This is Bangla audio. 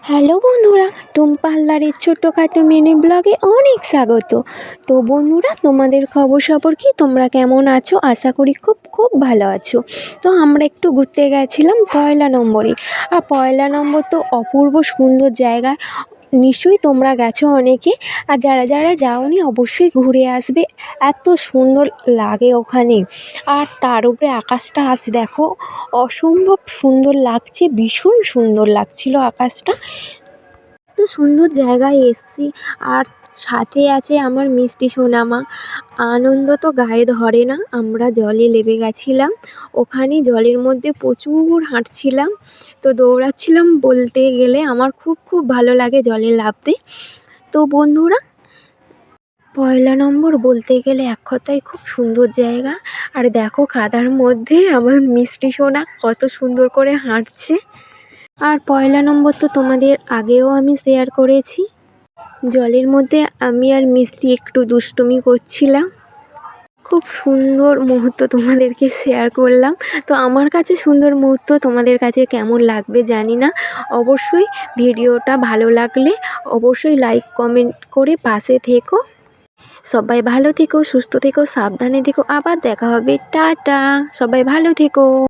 হ্যালো বন্ধুরা, টুম্পা হালদারের ছোট্টখাটো মিনি ব্লগে অনেক স্বাগত। তো বন্ধুরা, তোমাদের খবর কি? তোমরা কেমন আছো? আশা করি খুব খুব ভালো আছো। তো আমরা একটু ঘুরতে গেছিলাম পয়লা নম্বরে। আর পয়লা নম্বর তো অপূর্ব সুন্দর জায়গা, নিশ্চয়ই তোমরা গেছো অনেকে। আর যারা যারা যাওনি অবশ্যই ঘুরে আসবে, এত সুন্দর লাগে ওখানে। আর তার উপরে আকাশটা আজ দেখো, অসম্ভব সুন্দর লাগছে, ভীষণ সুন্দর লাগছিল আকাশটা। তো সুন্দর জায়গায় এসছি, আর সাথে আছে আমার মিষ্টি সোনামা। আনন্দ তো গায়ে ধরে না। আমরা জলে নেমে গেছিলাম, ওখানে জলের মধ্যে প্রচুর হাঁটছিলাম, তো দৌড়াচ্ছিলাম। বলতে গেলে আমার খুব খুব ভালো লাগে জলে নামতে। তো বন্ধুরা, পয়লা নম্বর বলতে গেলে এক কথায় খুব সুন্দর জায়গা। আর দেখো, কাদার মধ্যে আমার মিষ্টি সোনা কত সুন্দর করে হাঁটছে। আর পয়লা নম্বর তো তোমাদের আগেও আমি শেয়ার করেছি, জলের মধ্যে আমি আর মিষ্টি একটু দুষ্টুমি করছিলাম। খুব সুন্দর মুহূর্ত তোমাদেরকে শেয়ার করলাম। তো আমার কাছে সুন্দর মুহূর্ত, তোমাদের কাছে কেমন লাগবে জানি না। অবশ্যই ভিডিওটা ভালো লাগলে অবশ্যই লাইক কমেন্ট করে পাশে থেকো। সবাই ভালো থেকো, সুস্থ থেকো, সাবধানে থেকো। আবার দেখা হবে। টাটা, সবাই ভালো থেকো।